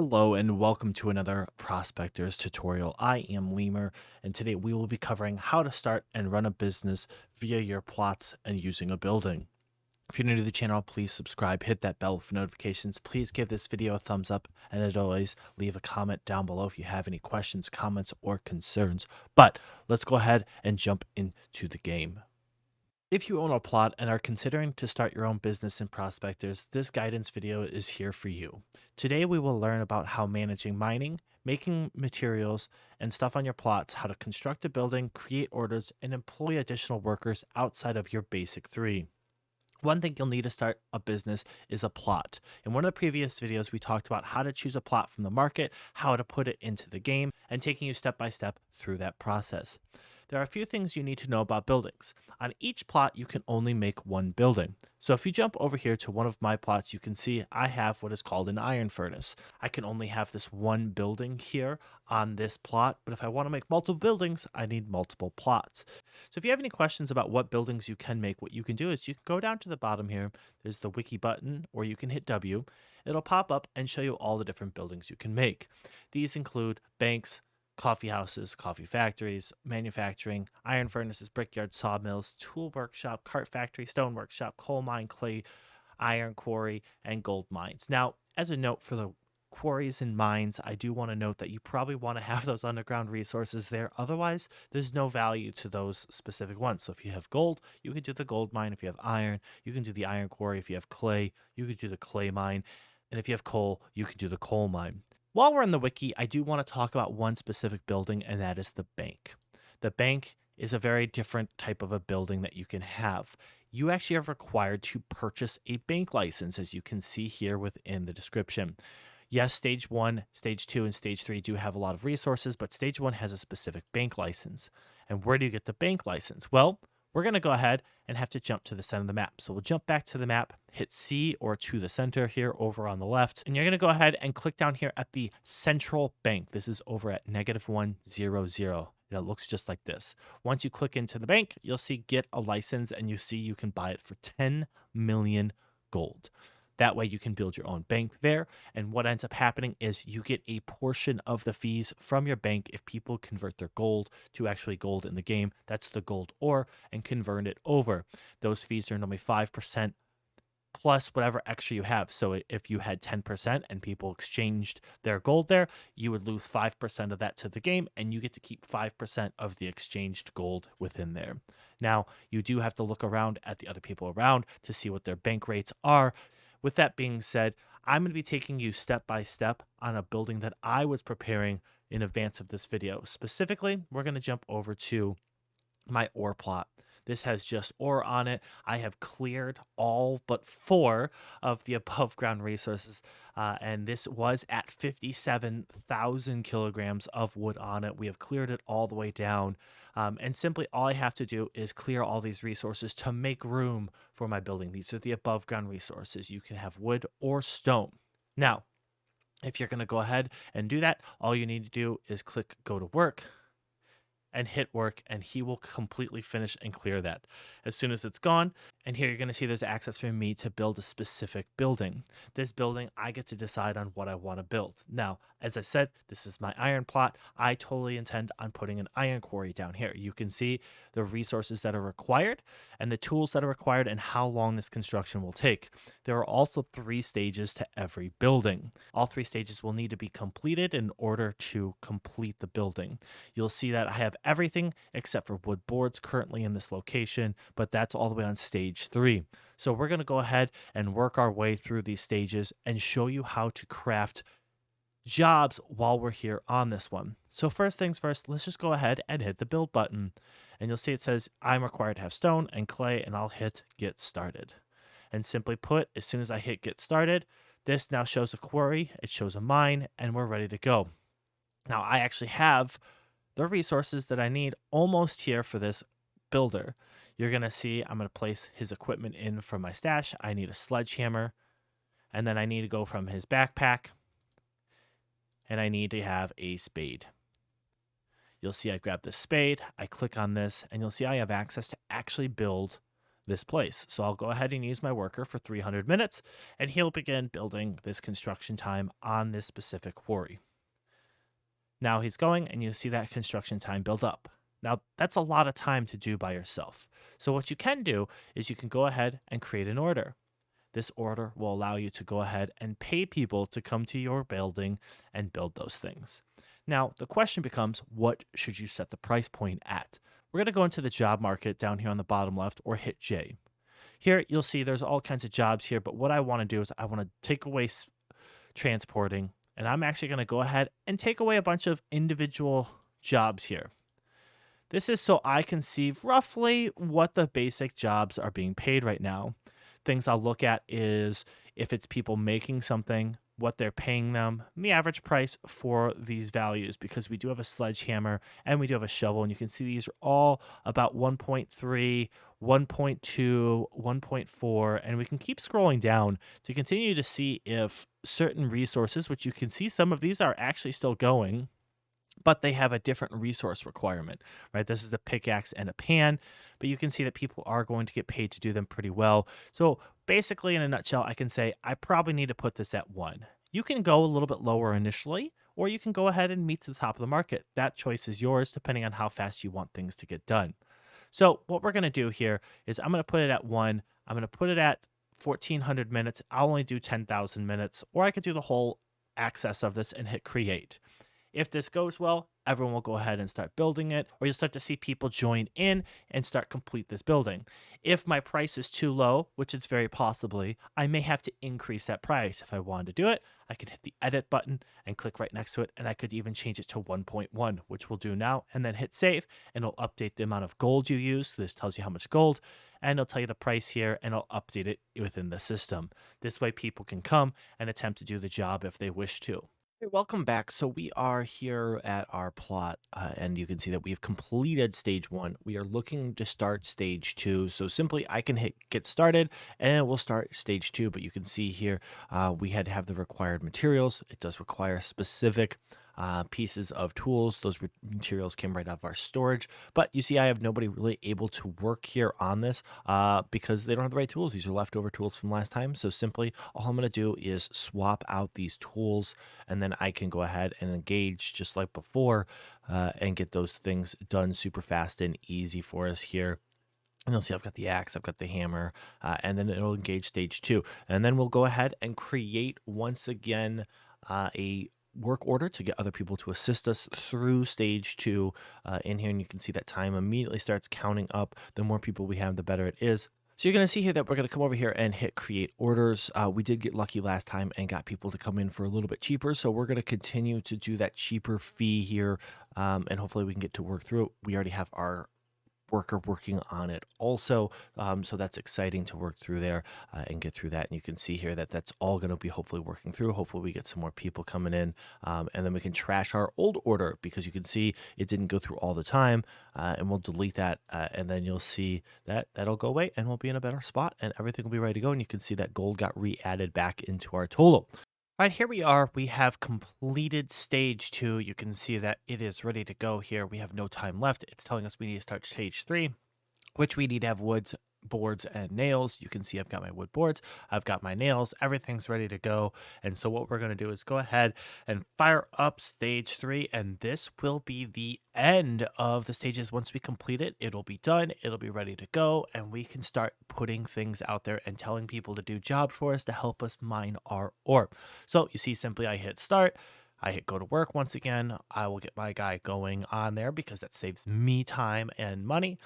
Hello and welcome to another Prospectors tutorial. I am Lemur, and today we will be covering how to start and run a business via your plots and using a building. If you're new to the channel, please subscribe, hit that bell for notifications. Please give this video a thumbs up, and as always, leave a comment down below if you have any questions, comments, or concerns. But let's go ahead and jump into the game. If you own a plot and are considering to start your own business in Prospectors, this guidance video is here for you. Today we will learn about how managing mining, making materials, and stuff on your plots, how to construct a building, create orders, and employ additional workers outside of your basic three. One thing you'll need to start a business is a plot. In one of the previous videos, we talked about how to choose a plot from the market, how to put it into the game, and taking you step by step through that process. There are a few things you need to know about buildings. On each plot, you can only make one building. So if you jump over here to one of my plots, you can see I have what is called an iron furnace. I can only have this one building here on this plot, but if I want to make multiple buildings, I need multiple plots. So if you have any questions about what buildings you can make, what you can do is you can go down to the bottom here. There's the wiki button, or you can hit W. It'll pop up and show you all the different buildings you can make. These include banks, coffee houses, coffee factories, manufacturing, iron furnaces, brickyards, sawmills, tool workshop, cart factory, stone workshop, coal mine, clay, iron quarry, and gold mines. Now, as a note for the quarries and mines, I do want to note that you probably want to have those underground resources there. Otherwise, there's no value to those specific ones. So if you have gold, you can do the gold mine. If you have iron, you can do the iron quarry. If you have clay, you can do the clay mine. And if you have coal, you can do the coal mine. While we're in the wiki, I do want to talk about one specific building, and that is the bank. The bank is a very different type of a building that you can have. You actually are required to purchase a bank license, as you can see here within the description. Yes, stage one, stage two, and stage three do have a lot of resources, but stage one has a specific bank license. And where do you get the bank license? Well, we're going to go ahead and have to jump to the center of the map. So we'll jump back to the map, hit C or to the center here over on the left. And you're going to go ahead and click down here at the central bank. This is over at -100. And it looks just like this. Once you click into the bank, you'll see get a license, and you see you can buy it for 10 million gold. That way you can build your own bank there. And what ends up happening is you get a portion of the fees from your bank if people convert their gold to actually gold in the game. That's the gold ore, and convert it over. Those fees are normally 5% plus whatever extra you have. So if you had 10% and people exchanged their gold there, you would lose 5% of that to the game, and you get to keep 5% of the exchanged gold within there. Now, you do have to look around at the other people around to see what their bank rates are. With that being said, I'm going to be taking you step by step on a building that I was preparing in advance of this video. Specifically, we're going to jump over to my ore plot. This has just ore on it. I have cleared all but 4 of the above ground resources, and this was at 57,000 kilograms of wood on it. We have cleared it all the way down, and simply all I have to do is clear all these resources to make room for my building. These are the above ground resources. You can have wood or stone. Now, if you're going to go ahead and do that, all you need to do is click go to work and hit work, and he will completely finish and clear that as soon as it's gone. And here you're going to see there's access for me to build a specific building. This building, I get to decide on what I want to build. Now, as I said, this is my iron plot. I totally intend on putting an iron quarry down here. You can see the resources that are required and the tools that are required and how long this construction will take. There are also 3 stages to every building. All 3 stages will need to be completed in order to complete the building. You'll see that I have everything except for wood boards currently in this location, but that's all the way on stage 3. So we're going to go ahead and work our way through these stages and show you how to craft jobs while we're here on this one. So first things first, let's just go ahead and hit the build button. And you'll see it says I'm required to have stone and clay, and I'll hit get started. And simply put, as soon as I hit get started, this now shows a quarry, it shows a mine, and we're ready to go. Now I actually have the resources that I need almost here for this builder. You're going to see I'm going to place his equipment in from my stash. I need a sledgehammer, and then I need to go from his backpack, and I need to have a spade. You'll see I grab the spade, I click on this, and you'll see I have access to actually build this place. So I'll go ahead and use my worker for 300 minutes, and he'll begin building this construction time on this specific quarry. Now he's going, and you see that construction time build up. Now, that's a lot of time to do by yourself. So, what you can do is you can go ahead and create an order. This order will allow you to go ahead and pay people to come to your building and build those things. Now, the question becomes, what should you set the price point at? We're going to go into the job market down here on the bottom left, or hit J. Here, you'll see there's all kinds of jobs here, but what I want to do is I want to take away transporting, and I'm actually going to go ahead and take away a bunch of individual jobs here. This is so I can see roughly what the basic jobs are being paid right now. Things I'll look at is if it's people making something, what they're paying them, and the average price for these values, because we do have a sledgehammer and we do have a shovel, and you can see these are all about 1.3, 1.2, 1.4, and we can keep scrolling down to continue to see if certain resources, which you can see some of these are actually still going, but they have a different resource requirement, right? This is a pickaxe and a pan, but you can see that people are going to get paid to do them pretty well. So basically, in a nutshell, I can say I probably need to put this at 1. You can go a little bit lower initially, or you can go ahead and meet to the top of the market. That choice is yours, depending on how fast you want things to get done. So what we're going to do here is I'm going to put it at 1. I'm going to put it at 1400 minutes. I'll only do 10,000 minutes, or I could do the whole access of this and hit create. If this goes well, everyone will go ahead and start building it, or you'll start to see people join in and start complete this building. If my price is too low, which it's very possibly, I may have to increase that price. If I wanted to do it, I could hit the edit button and click right next to it, and I could even change it to 1.1, which we'll do now, and then hit save, and it'll update the amount of gold you use. So this tells you how much gold, and it'll tell you the price here, and it'll update it within the system. This way people can come and attempt to do the job if they wish to. Hey, welcome back. So we are here at our plot, and you can see that we've completed stage 1. We are looking to start stage 2. So simply, I can hit get started, and we'll start stage 2. But you can see here, we had to have the required materials. It does require specific pieces of tools. Those materials came right out of our storage. But you see, I have nobody really able to work here on this because they don't have the right tools. These are leftover tools from last time. So simply, all I'm going to do is swap out these tools, and then I can go ahead and engage just like before and get those things done super fast and easy for us here. And you'll see I've got the axe, I've got the hammer, and then it'll engage stage 2. And then we'll go ahead and create once again a work order to get other people to assist us through stage 2 in here. And you can see that time immediately starts counting up. The more people we have, the better it is. So you're going to see here that we're going to come over here and hit create orders. We did get lucky last time and got people to come in for a little bit cheaper. So we're going to continue to do that cheaper fee here. And hopefully we can get to work through it. We already have our worker working on it also, so that's exciting to work through there and get through that. And you can see here that that's all going to be hopefully working through. Hopefully we get some more people coming in, and then we can trash our old order, because you can see it didn't go through all the time, and we'll delete that, and then you'll see that that'll go away, and we'll be in a better spot, and everything will be ready to go. And you can see that gold got re-added back into our total. All right, here we are. We have completed stage 2. You can see that it is ready to go here. We have no time left. It's telling us we need to start stage 3, which we need to have woods, boards, and nails. You can see I've got my wood boards, I've got my nails, everything's ready to go. And so what we're going to do is go ahead and fire up stage 3, and this will be the end of the stages. Once we complete it, it'll be done, it'll be ready to go, and we can start putting things out there and telling people to do jobs for us to help us mine our ore. So you see, simply I hit start, I hit go to work once again. I will get my guy going on there because that saves me time and money.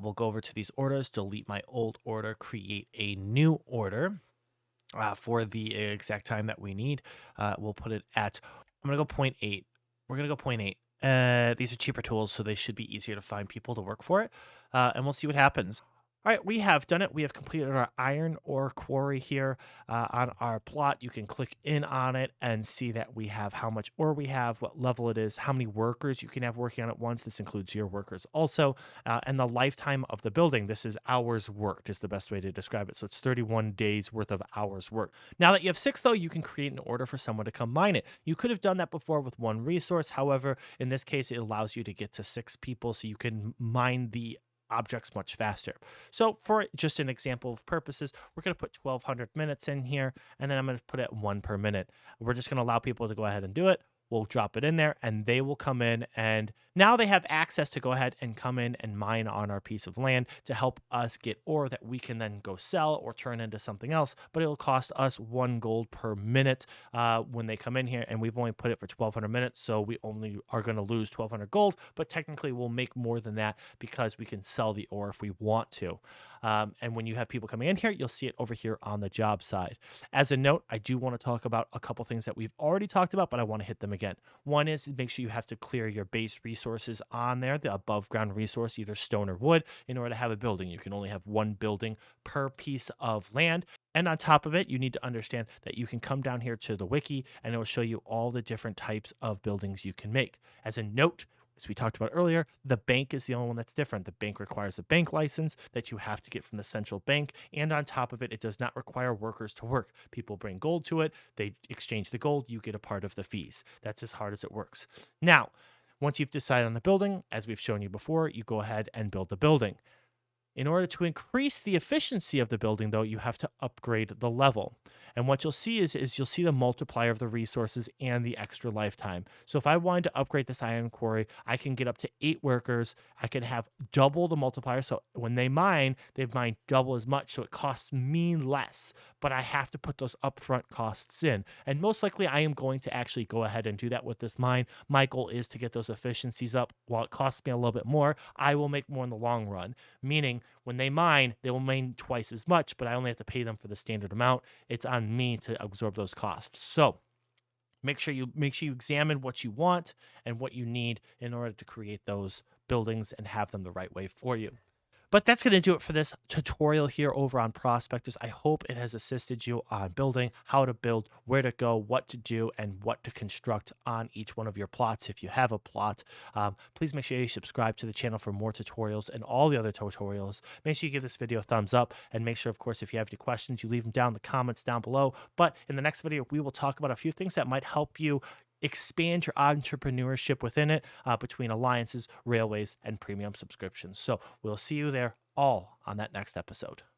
We'll go over to these orders, delete my old order, create a new order for the exact time that we need. We'll put it at, I'm going to go 0.8. We're going to go 0.8. These are cheaper tools, so they should be easier to find people to work for it. And we'll see what happens. All right, we have done it. We have completed our iron ore quarry here on our plot. You can click in on it and see that we have how much ore we have, what level it is, how many workers you can have working on it once. This includes your workers also, and the lifetime of the building. This is hours worked is the best way to describe it. So it's 31 days worth of hours worked. Now that you have 6, though, you can create an order for someone to come mine it. You could have done that before with 1 resource. However, in this case, it allows you to get to 6 people, so you can mine the objects much faster. So for just an example of purposes, we're going to put 1200 minutes in here, and then I'm going to put it 1 per minute. We're just going to allow people to go ahead and do it. We'll drop it in there and they will come in, and now they have access to go ahead and come in and mine on our piece of land to help us get ore that we can then go sell or turn into something else. But it'll cost us 1 gold per minute when they come in here, and we've only put it for 1200 minutes. So we only are going to lose 1200 gold, but technically we'll make more than that because we can sell the ore if we want to. And when you have people coming in here, you'll see it over here on the job side. As a note, I do want to talk about a couple things that we've already talked about, but I want to hit them again. One is make sure you have to clear your base resources on there, the above ground resource, either stone or wood, in order to have a building. You can only have one building per piece of land. And on top of it, you need to understand that you can come down here to the wiki and it will show you all the different types of buildings you can make. As a note, as we talked about earlier, the bank is the only one that's different. The bank requires a bank license that you have to get from the central bank. And on top of it, it does not require workers to work. People bring gold to it. They exchange the gold. You get a part of the fees. That's as hard as it works. Now, once you've decided on the building, as we've shown you before, you go ahead and build the building. In order to increase the efficiency of the building, though, you have to upgrade the level. And what you'll see is you'll see the multiplier of the resources and the extra lifetime. So if I wanted to upgrade this iron quarry, I can get up to 8 workers. I can have double the multiplier. So when they mine double as much. So it costs me less, but I have to put those upfront costs in. And most likely I am going to actually go ahead and do that with this mine. My goal is to get those efficiencies up. While it costs me a little bit more, I will make more in the long run, meaning when they mine twice as much, but I only have to pay them for the standard amount. It's on me to absorb those costs. So make sure you examine what you want and what you need in order to create those buildings and have them the right way for you. But that's going to do it for this tutorial here over on Prospectors. I hope it has assisted you on building, how to build, where to go, what to do, and what to construct on each one of your plots if you have a plot. Please make sure you subscribe to the channel for more tutorials and all the other tutorials. Make sure you give this video a thumbs up, and make sure, of course, if you have any questions, you leave them down in the comments down below. But in the next video, we will talk about a few things that might help you expand your entrepreneurship within it between alliances, railways, and premium subscriptions. So we'll see you there all on that next episode.